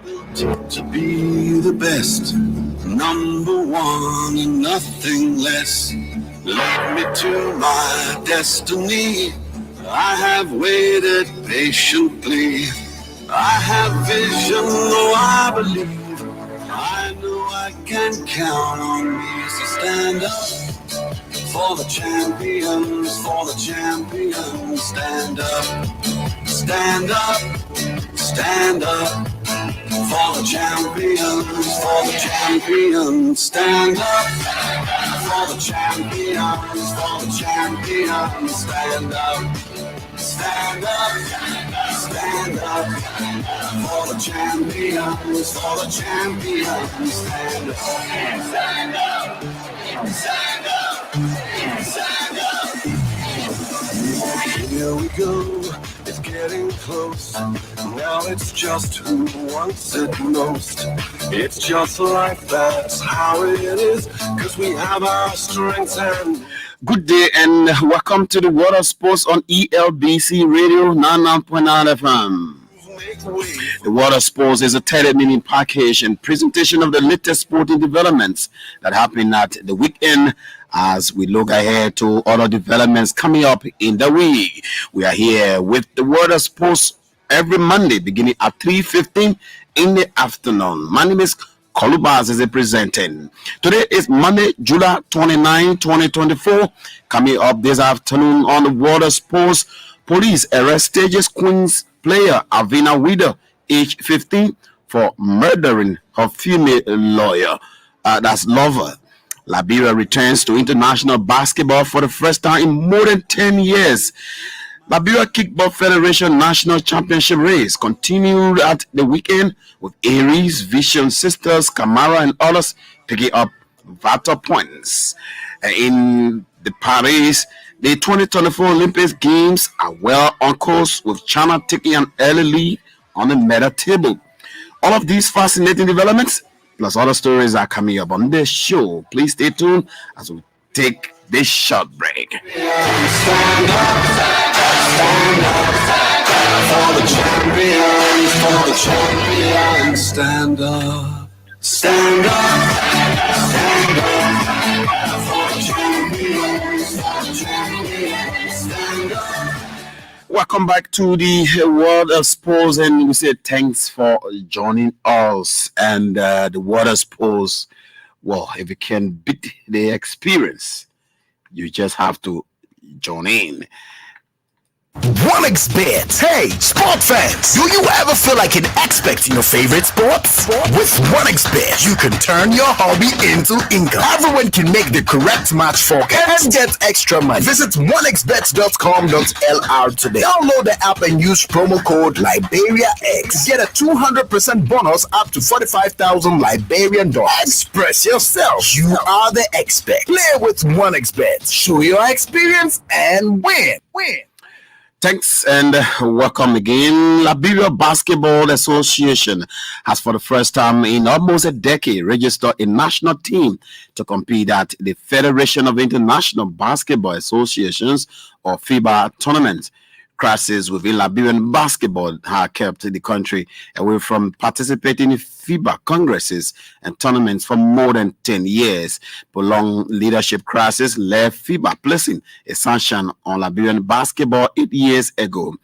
To be the best, number one and nothing less. Lead me to my destiny. I have waited patiently. I have vision, though I believe. I know I can count on me. So stand up for the champions, for the champions. Stand up, stand up, stand up. For the champions, for the champions, stand up. For the champions, for the champions, stand up. Stand up, stand up. For the champions, for the champions, stand up. Stand up, stand up, stand up. Here we go. It's getting close. Now it's just who wants it most. It's just like that's how it is. Cause we have our strengths and... Good day and welcome to the World of Sports on ELBC Radio 99.9 FM. The World of Sports is a 30-minute package and presentation of the latest sporting developments that happen at the weekend as we look ahead to other developments coming up in the week. We are here with the World of Sports every Monday beginning at 3:15 in the afternoon. My name is Kolubas is presenting. Today is Monday, July 29, 2024. Coming up this afternoon on the World of Sports, police arrest Stages Queens player Avina Wider, age 15, for murdering her female lawyer, that's lover. Liberia returns to international basketball for the first time in more than 10 years. Liberia Kickball Federation National Championship race continued at the weekend with Aries, Vision Sisters, Kamara, and others picking up vital points. In the Paris, the 2024 Olympics Games are well on course with China taking an early lead on the medal table. All of these fascinating developments plus other stories are coming up on this show. Please stay tuned as we take this short break. Stand up, stand up, for the champions, for the champions. Stand up, stand up, stand up, for the champions, for the champions. Stand up. Welcome back to the World of Sports, and we say thanks for joining us. And the World of Sports, well, if you can beat the experience, you just have to join in. 1xBet. Hey, sport fans, do you ever feel like an expert in your favorite sports? With 1xBet, you can turn your hobby into income. Everyone can make the correct match forecast and get extra money. Visit 1xbet.com.lr today. Download the app and use promo code LiberiaX to get a 200% bonus up to 45,000 Liberian dollars. Express yourself. You are the expert. Play with 1xBet. Show your experience and win. Thanks and welcome again. Liberia Basketball Association has for the first time in almost a decade registered a national team to compete at the Federation of International Basketball Associations or FIBA tournament. Crises within Liberian basketball have kept the country away from participating in FIBA congresses and tournaments for more than 10 years. Prolonged leadership crisis left FIBA placing a sanction on Liberian basketball 8 years ago.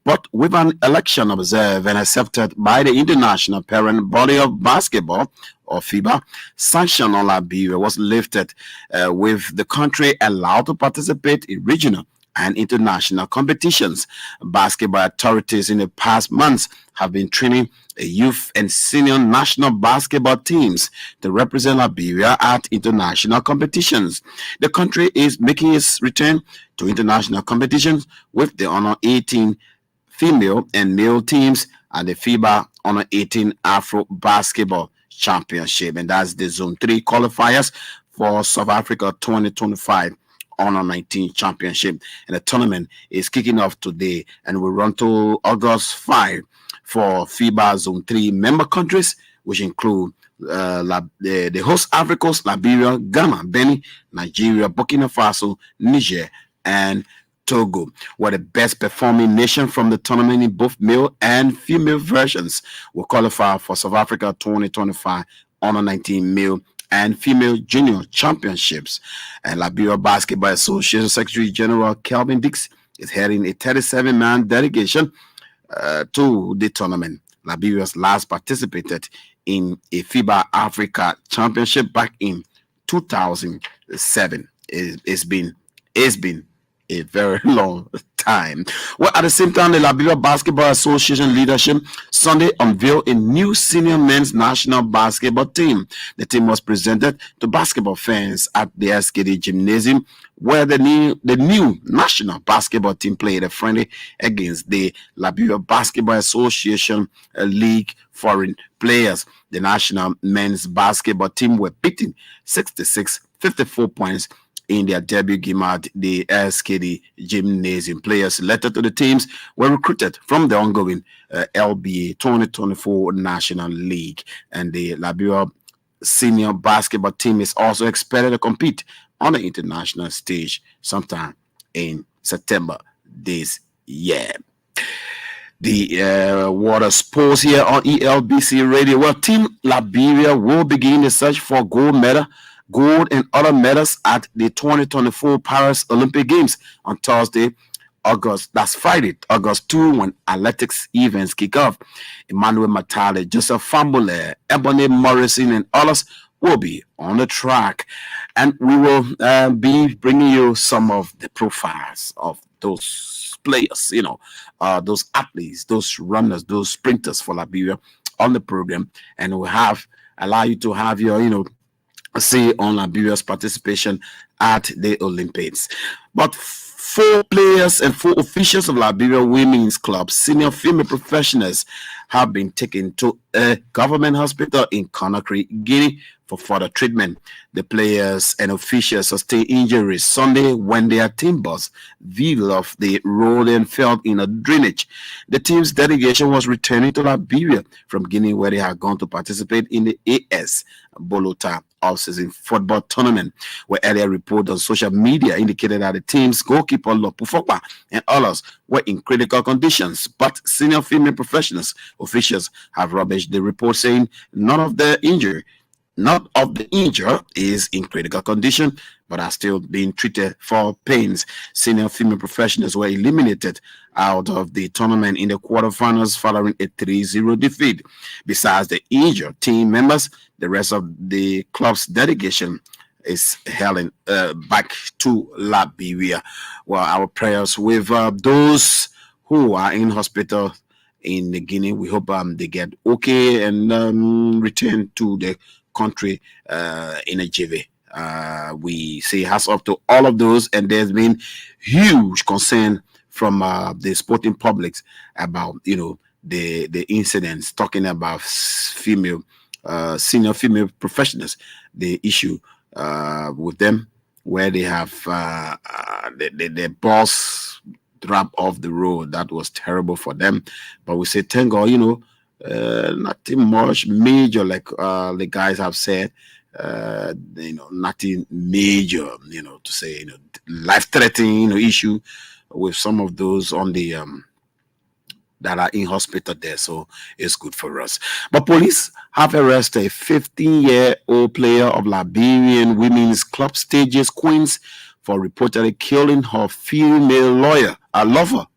But with an election observed and accepted by the international parent body of basketball, or FIBA, sanction on Liberia was lifted, with the country allowed to participate in regional and international competitions. Basketball authorities in the past months have been training youth and senior national basketball teams to represent Liberia at international competitions. The country is making its return to international competitions with the Under 18 female and male teams at the FIBA Under 18 Afro Basketball Championship, and that's the Zone 3 qualifiers for South Africa 2025 Under 19 Championship. And the tournament is kicking off today and will run to August 5 for FIBA Zone 3 member countries, which include the host Africans, Liberia, Ghana, Benin, Nigeria, Burkina Faso, Niger, and Togo were the best performing nation from the tournament in both male and female versions. Will qualify for South Africa 2025 Under 19 male and female junior championships. And Liberia Basketball Association Secretary General Kelvin Dix is heading a 37-man delegation to the tournament. Liberia's last participated in a FIBA Africa Championship back in 2007. It's been a very long time. Well, at the same time, the Liberia Basketball Association leadership Sunday unveiled a new senior men's national basketball team. The team was presented to basketball fans at the SKD Gymnasium, where the new national basketball team played a friendly against the Liberia Basketball Association League foreign players. The national men's basketball team were beaten 66-54 points in their debut game at the SKD Gymnasium. Players selected to the teams were recruited from the ongoing LBA 2024 National League. And the Liberia senior basketball team is also expected to compete on the international stage sometime in September this year. The water sports here on ELBC Radio. Well, Team Liberia will begin the search for gold and other medals at the 2024 Paris Olympic Games on Thursday, that's Friday, August 2, when athletics events kick off. Emmanuel Matale, Joseph Fambule, Ebony Morrison, and others will be on the track. And we will be bringing you some of the profiles of those players, those athletes, those runners, those sprinters for Liberia on the program. And we'll allow you to have your, say on Liberia's participation at the Olympics. But 4 players and 4 officials of Liberia Women's Club, senior female professionals, have been taken to a government hospital in Conakry, Guinea, for further treatment. The players and officials sustained injuries Sunday when their team bus veered off the road and fell in a drainage. The team's delegation was returning to Liberia from Guinea, where they had gone to participate in the AS Bolota off-season football tournament, where earlier reports on social media indicated that the team's goalkeeper Lopu Fokpa and others were in critical conditions. But senior female professionals officials have rubbished the report, saying none of the injured is in critical condition, but are still being treated for pains. Senior female professionals were eliminated out of the tournament in the quarterfinals following a 3-0 defeat. Besides the injured team members, the rest of the club's delegation is hailing back to Liberia. Well, our prayers with those who are in hospital in Guinea. We hope they get okay and return to the country in a jiffy. We say hats off to all of those, and there's been huge concern from the sporting publics about the incidents, talking about senior female professionals, the issue with them where they have the boss drop off the road. That was terrible for them, but we say thank God, nothing much major, like the guys have said, nothing major, to say, life-threatening, issue with some of those on the that are in hospital there. So it's good for us. But police have arrested a 15-year-old player of Liberian Women's Club Stages Queens for reportedly killing her female lover.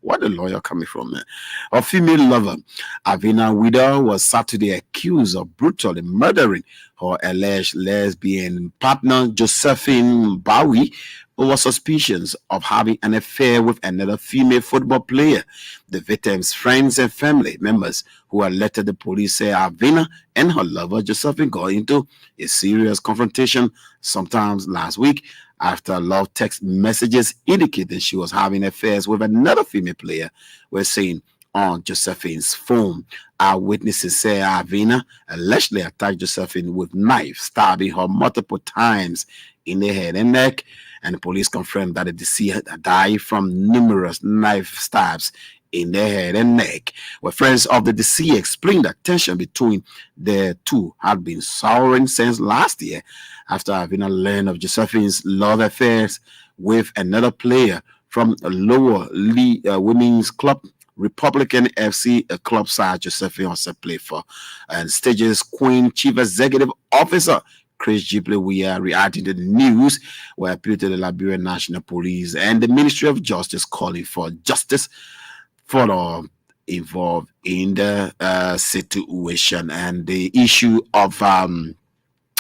Where the lawyer coming from, man? Her female lover, Avina Wida, was Saturday accused of brutally murdering her alleged lesbian partner, Josephine Bowie, over suspicions of having an affair with another female football player. The victim's friends and family members who alerted the police say Avina and her lover, Josephine, got into a serious confrontation sometimes last week after love text messages indicated she was having affairs with another female player were seen on Josephine's phone. Eyewitnesses say Avina allegedly attacked Josephine with knife, stabbing her multiple times in the head and neck, and the police confirmed that the deceased died from numerous knife stabs in the head and neck. Well, friends of the deceased explained that tension between the two had been souring since last year after Avina learned of Josephine's love affairs with another player from a lower league women's club. Republican FC, a club side Josephine also played for, and Stages Queen Chief Executive Officer Chris Gipley. We are reacting to the news where appealed to the Liberian National Police and the Ministry of Justice calling for justice for the involved in the situation and the issue of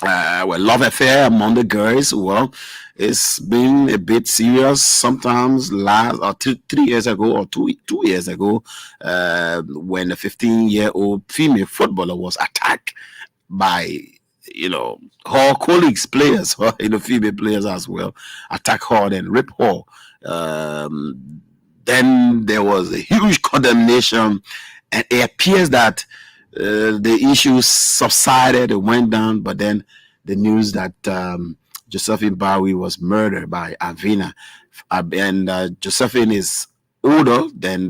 love affair among the girls. Well, it's been a bit serious. Sometimes last or 3 years ago or 2 years ago, when a 15-year-old female footballer was attacked by her colleagues, players, female players as well, attack her and rip her. Then there was a huge condemnation, and it appears that the issues subsided, it went down, but then the news that Josephine Bowie was murdered by Avina, and Josephine is older than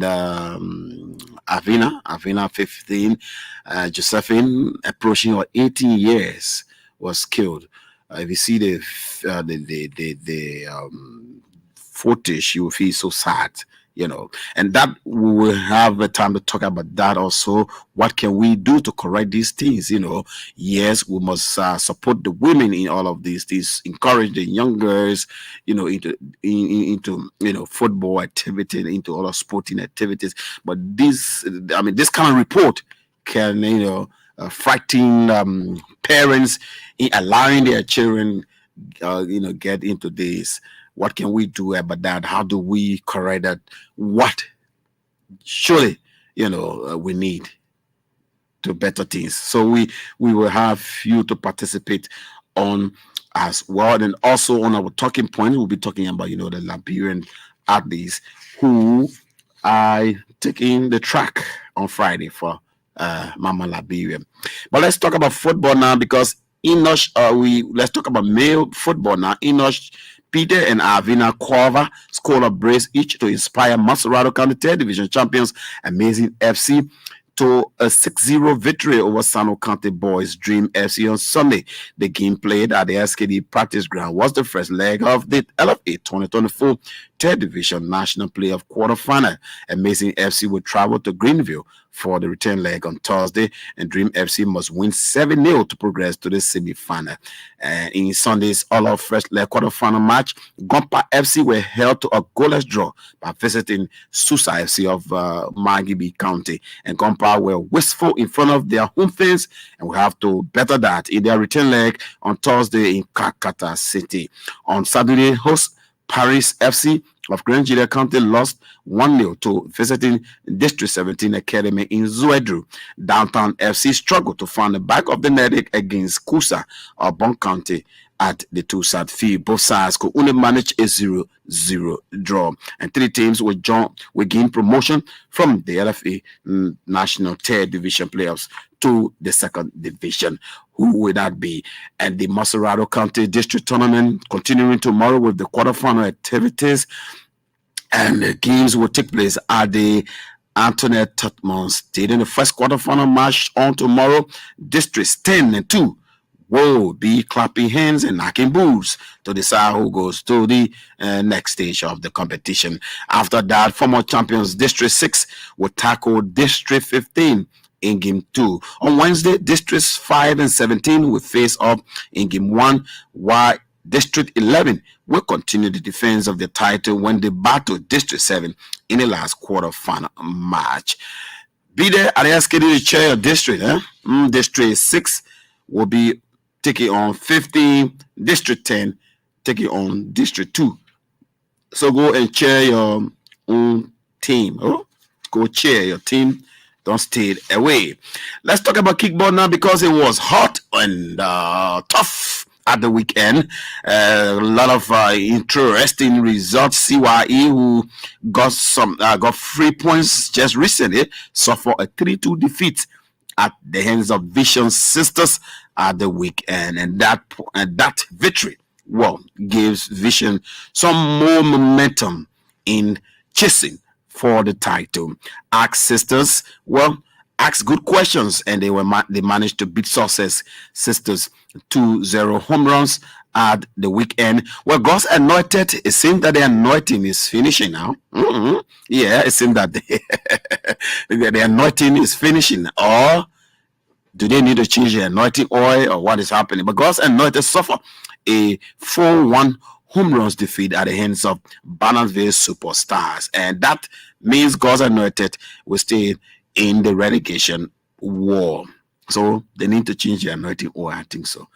Avina 15. Josephine, approaching her 18 years, was killed. If you see the footage, you will feel so sad. And that we will have a time to talk about that also. What can we do to correct these things? Yes, we must support the women in all of these things, encourage the young girls, into football activity, into other sporting activities. But this kind of report can, frighten parents in allowing their children, get into this. What can we do about that? How do we correct that? What surely we need to better things. So we will have you to participate on as well, and also on our talking point, we'll be talking about the Liberian athletes who are taking the track on Friday for Mama Liberia. But let's talk about football now, because let's talk about male football now. Enoch Peter and Avina Quava scored a brace each to inspire Maserado County 3rd Division champions Amazing FC to a 6-0 victory over Sano County Boys Dream FC on Sunday. The game played at the SKD practice ground was the first leg of the LFA 2024 3rd Division National Playoff quarterfinal. Amazing FC will travel to Greenville for the return leg on Thursday, and Dream FC must win 7-0 to progress to the semi-final. In Sunday's all-out first leg quarterfinal match, Gompa FC were held to a goalless draw by visiting Susa FC of Magibi County, and Gompa were wistful in front of their home fans and will have to better that in their return leg on Thursday in Kakata City. On Saturday, host Paris FC of Grand Julia County lost 1-0 to visiting District 17 Academy in Zuedru. Downtown FC struggled to find the back of the net against Kusa of Bon County at the two-side field. Both sides could only manage a 0-0 draw, and 3 teams will gain promotion from the LFA National 3rd Division playoffs to the 2nd Division. Who will that be? And the Maserado County District Tournament continuing tomorrow with the quarterfinal activities, and the games will take place at the Antoinette Tutman Stadium. The first quarterfinal match on tomorrow. Districts 10 and 2 will be clapping hands and knocking boots to decide who goes to the next stage of the competition. After that, former champions District 6 will tackle District 15 in Game 2. On Wednesday, Districts 5 and 17 will face up in Game 1, while District 11 will continue the defense of the title when they battle District 7 in the last quarter-final match. Be there at the SKD to chair your district. District 6 will be taking on 15, District 10 taking on District 2. So go and chair your own team. Go chair your team. Don't stay away. Let's talk about kickball now, because it was hot and tough at the weekend. A lot of interesting results. CYE, who got 3 points just recently, suffered a 3-2 defeat at the hands of Vision Sisters at the weekend, and that victory gives Vision some more momentum in chasing for the title. Axe Sisters asked good questions, and they managed to beat Success Sisters 2-0 home runs at the weekend. Well, God's anointed, it seems that the anointing is finishing now. Yeah, it seems that the anointing is finishing. Or do they need to change the anointing oil, or what is happening? But God's anointed suffer a 4-1 home runs defeat at the hands of Barnesville Superstars. And that means God's anointed will stay in the relegation war. So they need to change the anointing oil, I think so.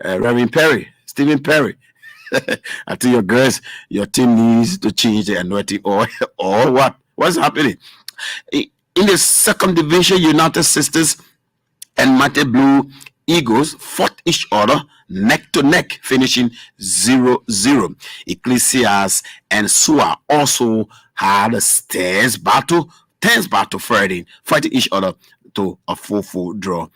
Reverend Perry, Stephen Perry, I think your girls, your team needs to change the anointing oil or what? What's happening? In the second division, United Sisters and Mate Blue Eagles fought each other neck to neck, finishing 0-0. Ecclesias and Sua also had a tense battle fighting each other to a 4-4 draw.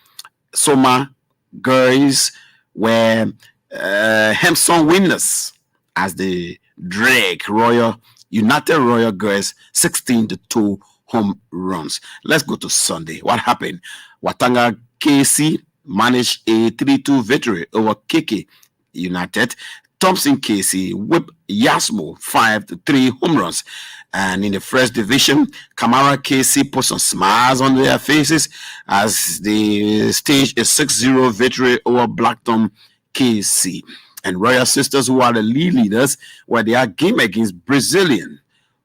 Soma girls were Hempson winners as the Drake United Royal Girls 16-2 home runs. Let's go to Sunday. What happened? Watanga KC managed a 3-2 victory over KK United. Thompson KC whipped Yasmo 5-3 home runs. And in the first division, Kamara KC put some smiles on their faces as they staged a 6-0 victory over Blackton KC. And Royal Sisters, who are the lead leaders, where their game against Brazilian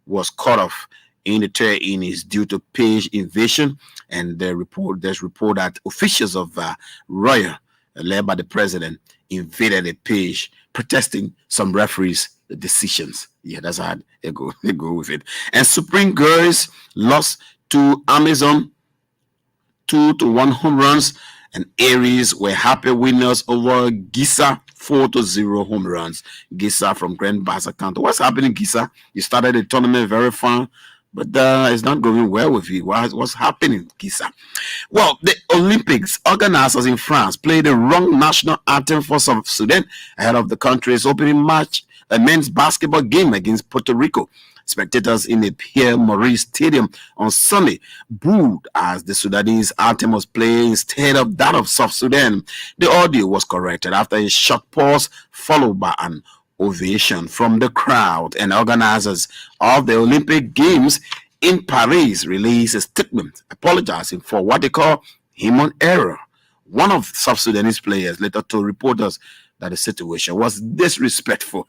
was cut off in the third innings due to page invasion. And there's report that officials of Royal, led by the president, invaded the page, protesting some referees' decisions. Yeah, that's how they go with it. And Supreme Girls lost to Amazon 2-1 home runs, and Aries were happy winners over Gisa 4-0 home runs. Gisa from Grand Bassa County. What's happening, Gisa? You started the tournament very fun, but it's not going well with you. What's happening, Gisa? Well, the Olympics organizers in France played the wrong national anthem for South Sudan ahead of the country's opening match, a men's basketball game against Puerto Rico. Spectators in the Pierre Maurice Stadium on Sunday booed as the Sudanese anthem was played instead of that of South Sudan. The audio was corrected after a short pause followed by an ovation from the crowd. And organizers of the Olympic Games in Paris released a statement apologizing for what they call human error. One of South Sudanese players later told reporters that the situation was disrespectful.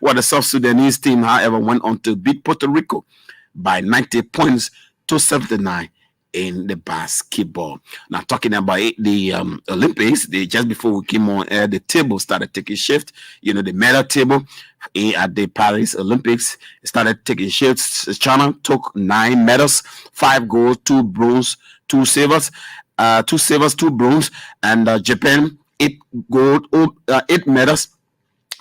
Well, the South Sudanese team, however, went on to beat Puerto Rico by 90 points to 79 in the basketball. Now, talking about the Olympics, just before we came on air, the table started taking shift. You know, the medal table at the Paris Olympics started taking shifts. China took 9 medals, 5 gold, 2 bronze, 2 silvers, 2 bronze, and Japan 8 gold, 8 medals,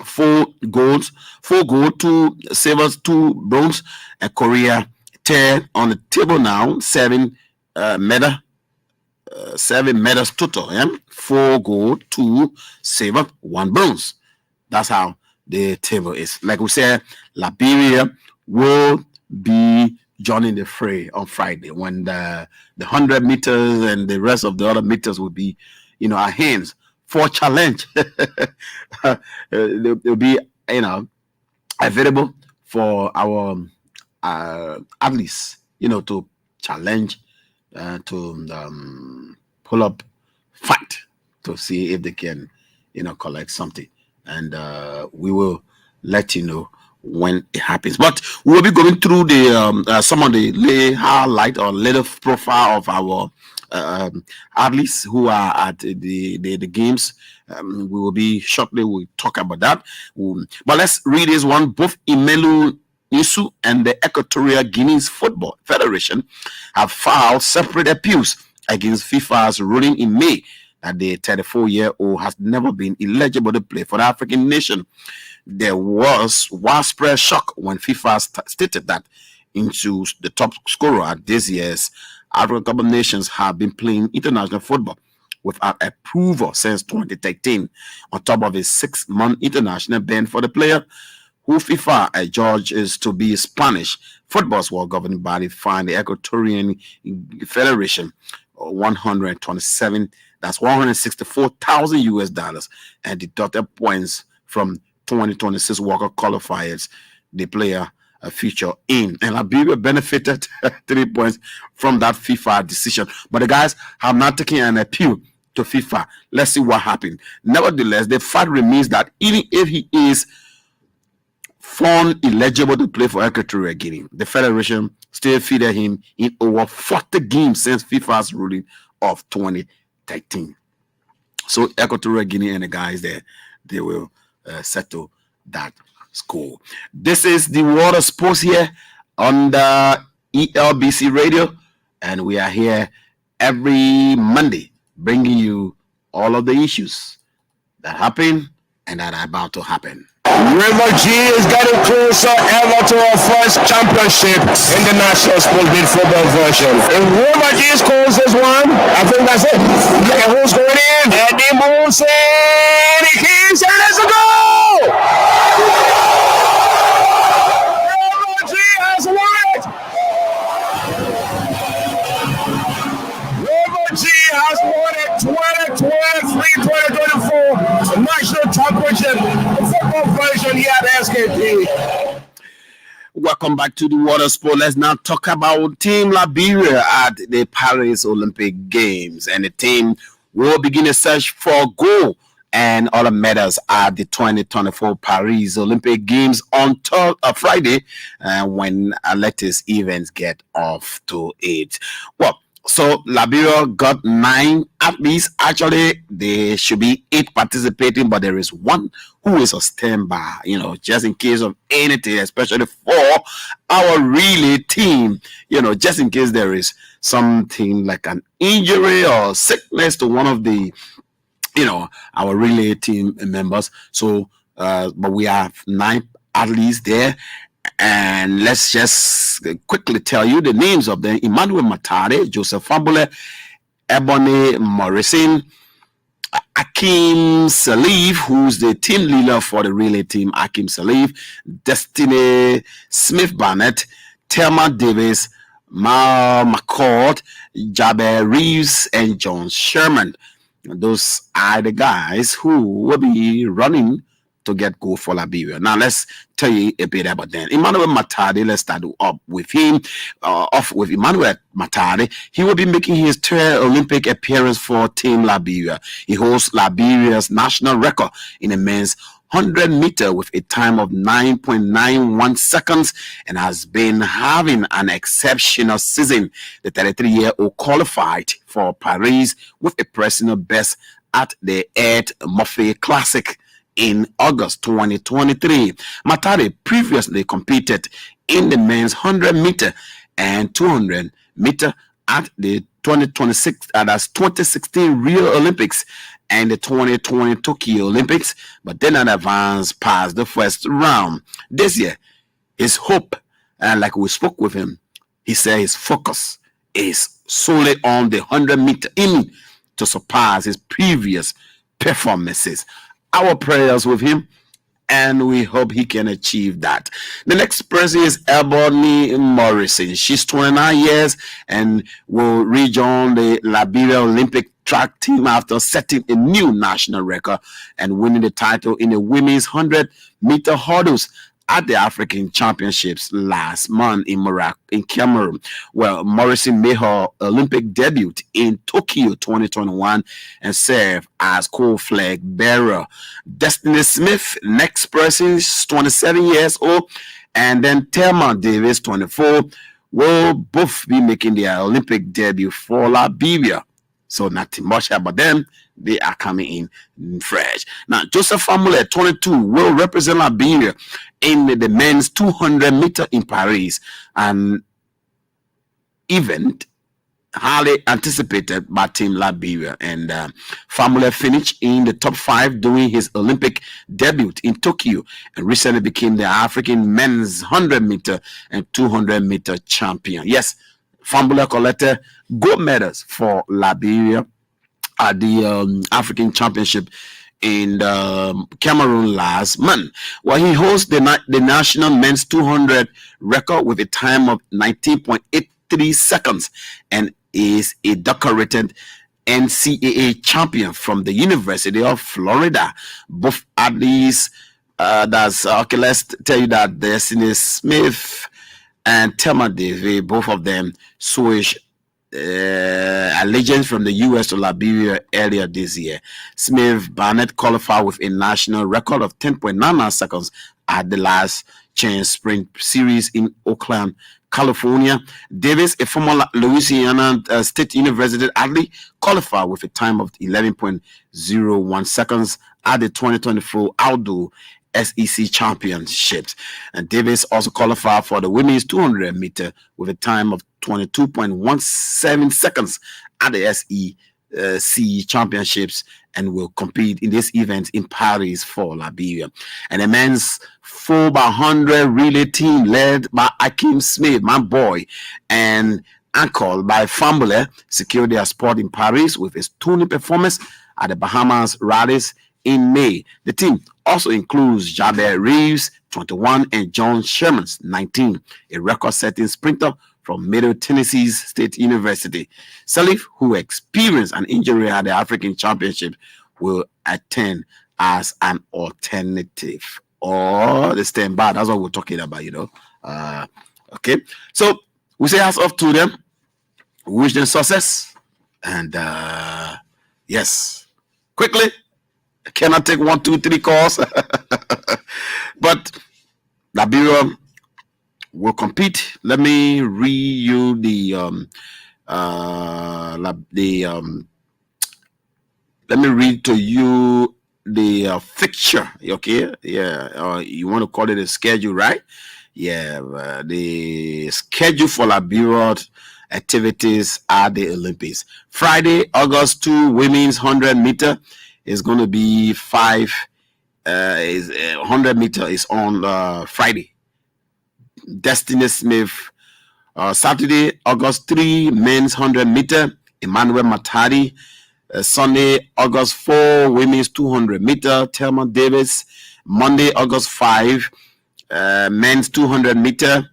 4 golds, 2 silvers, 2 bronze, and Korea 10 on the table now, 7 medals total, 4 gold, 2 silver, 1 bronze. That's how the table is. Like we said, Liberia will be joining the fray on Friday when the 100 meters and the rest of the other meters will be, our hands for challenge. They'll be, available for our athletes, to challenge, to pull up, fight to see if they can, collect something. And we will let you know when it happens. But we'll be going through the some of the highlight or little profile of our athletes who are at the games. We will be shortly. We'll talk about that. But let's read this one. Both Imelu Isu and the Equatorial Guinea's Football Federation have filed separate appeals against FIFA's ruling in May that the 34-year-old has never been eligible to play for the African nation. There was widespread shock when FIFA stated that into the top scorer at this year's African Cup of Nations have been playing international football without approval since 2013, on top of a 6-month international ban for the player, who FIFA adjudges to be Spanish. Football's world governing body fined the Equatorian Federation $127 That's 164,000 US dollars, and deducted points from 2026 World Cup qualifiers the player feature in. And Liberia benefited 3 points from that FIFA decision. But the guys have not taken an appeal to FIFA. Let's see what happened. Nevertheless, the fact remains that even if he is found eligible to play for Equatorial Guinea, the federation still feeded him in over 40 games since FIFA's ruling of 2013. So Equatorial Guinea and the guys there, they will settle that score. This is the World of Sports here on the ELBC Radio, and we are here every Monday bringing you all of the issues that happen and that are about to happen. River G is getting closer ever to our first championship in the National Sports League football version. If River G scores this one, I think that's it. Look at who's going in. Eddie Moose, he keeps and it's a goal! River G has won it! River G has won it 2023-2024 National Championship football version here at SKP. Welcome back to the Water Sport. Let's now talk about Team Liberia at the Paris Olympic Games. And the team will begin a search for gold and other medals at the 2024 Paris Olympic Games on Friday, when latest events get off to it. Well, so Liberia got 9 athletes. Actually, there should be 8 participating, but there is one who is on standby, just in case of anything, especially for our relay team, just in case there is something like an injury or sickness to one of the, our relay team members. So, but we have 9 athletes there. And let's just quickly tell you the names of them: Emmanuel Matade, Joseph Fambule, Ebony Morrison, Akim Salif, who's the team leader for the relay team, Akim Salif, Destiny Smith Barnett, Thelma Davis, Mal McCord, Jaber Reeves, and John Sherman. Those are the guys who will be running to get gold for Liberia. Now let's tell you a bit about them. Emmanuel Matade, let's start up with him. Off with Emmanuel Matade. He will be making his 3rd Olympic appearance for Team Liberia. He holds Liberia's national record in the men's 100 meter with a time of 9.91 seconds and has been having an exceptional season. The 33-year-old qualified for Paris with a personal best at the Ed Murphy Classic in August 2023. Matade previously competed in the men's 100 meter and 200 meter at the 2016 Rio Olympics and the 2020 Tokyo Olympics, but did not advance past the first round. This year, his hope, and like we spoke with him, he said his focus is solely on the 100 meter, aiming to surpass his previous performances. Our prayers with him, and we hope he can achieve that. The next person is Ebony Morrison. She's 29 years and will rejoin the Liberia Olympic track team after setting a new national record and winning the title in the women's 100-meter hurdles at the African Championships last month in Cameroon. Well, Morrison made her Olympic debut in Tokyo 2021 and served as co-flag bearer. Destiny Smith, next person, is 27 years old, and then Thelma Davis, 24, will both be making their Olympic debut for Liberia. So nothing much about them. They are coming in fresh. Now, Joseph Fambule, 22, will represent Liberia in the men's 200 meter in Paris, an event highly anticipated by Team Liberia. And Fambule finished in the top 5 doing his Olympic debut in Tokyo and recently became the African men's 100 meter and 200 meter champion. Yes, Fambule collected gold medals for Liberia at the African Championship in Cameroon last month. Well, he holds the national men's 200 record with a time of 19.83 seconds and is a decorated NCAA champion from the University of Florida. Both athletes, okay, let's tell you that Destiny Smith and Thelma Davy, both of them switched allegiance from the US to Liberia earlier this year. Smith Barnett qualified with a national record of 10.99 seconds at the last Chance Sprint Series in Oakland, California. Davis, a former Louisiana State University athlete, qualified with a time of 11.01 seconds at the 2024 Outdoor SEC Championships. And Davis also qualified for the women's 200 meter with a time of 22.17 seconds at the SEC Championships and will compete in this event in Paris for Liberia. And the men's 4x100 relay team led by Akeem Smith, my boy, and anchored by Fambule secured their spot in Paris with a stunning performance at the Bahamas rallies in May. The team also includes Jabez Reeves, 21, and John Sherman, 19, a record-setting sprinter from Middle Tennessee State University. Salif, who experienced an injury at the African Championship, will attend as an alternative or the standby. That's what we're talking about, Okay, so we say hats off to them. We wish them success, and yes, quickly. I cannot take 1, 2, 3 calls, but Liberia will compete. Let me read you let me read to you the fixture. Okay, yeah, you want to call it a schedule, right? Yeah, the schedule for Liberia activities at the Olympics. Friday, August 2, women's 100 meter. Is going to be 100 meter is on Friday. Destiny Smith. Saturday, August 3, men's 100 meter. Emmanuel Matadi. Sunday, August 4, women's 200 meter. Thelma Davis. Monday, August 5, men's 200 meter.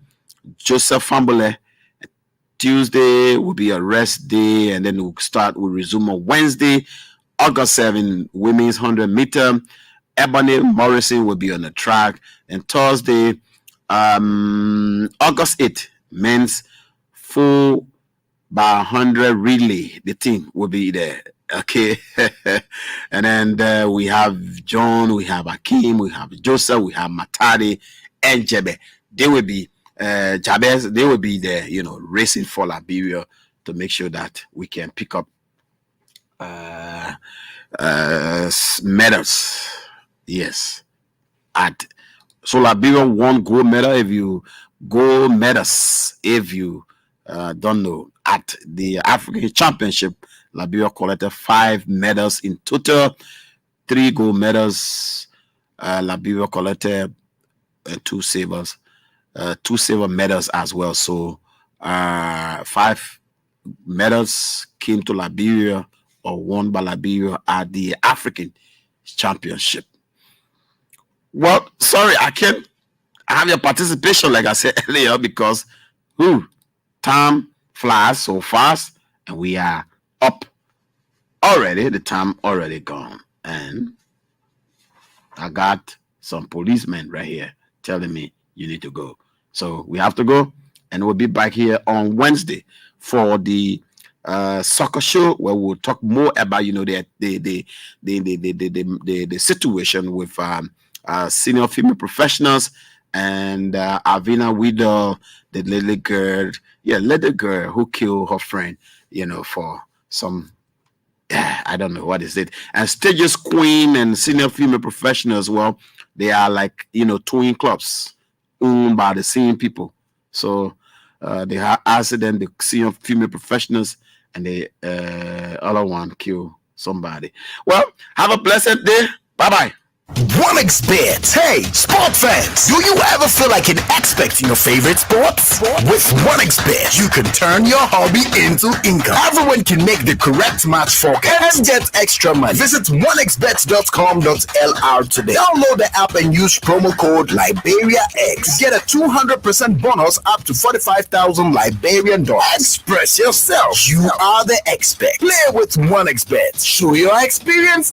Joseph Fambule. Tuesday will be a rest day, and then we'll resume on Wednesday. August 7, women's 100 meter. Ebony Morrison will be on the track. And Thursday, August 8, men's 4x100 relay. The team will be there. Okay. And then we have John, we have Akeem, we have Joseph, we have Matadi, and Jebe. They will be Jabez, they will be there, racing for Liberia to make sure that we can pick up medals. Yes, so Liberia won gold medal. If you don't know, at the African Championship, Liberia collected 5 medals in total. 3 gold medals. Liberia collected 2 silvers, 2 silver medals as well. So 5 medals came to Liberia or won by Liberia at the African Championship. Well, sorry, I can't have your participation like I said earlier because time flies so fast and we are up already. The time already gone, and I got some policemen right here telling me you need to go. So we have to go, and we'll be back here on Wednesday for the soccer show where we'll talk more about the situation with senior female professionals and Avina Widow, the little girl who killed her friend, for some I don't know what is it. And Stages Queen and senior female professionals, well, they are like twin clubs owned by the same people. So they have accident, the senior female professionals, and the other one kill somebody. Well, have a blessed day. Bye-bye. OneXBet. Hey, sport fans, do you ever feel like an expert in your favorite sports? With OneXBet, you can turn your hobby into income. Everyone can make the correct match forecast and get extra money. Visit onexbet.com.lr today. Download the app and use promo code LiberiaX. Get a 200% bonus up to 45,000 Liberian dollars. Express yourself. You are the expert. Play with OneXBet. Show your experience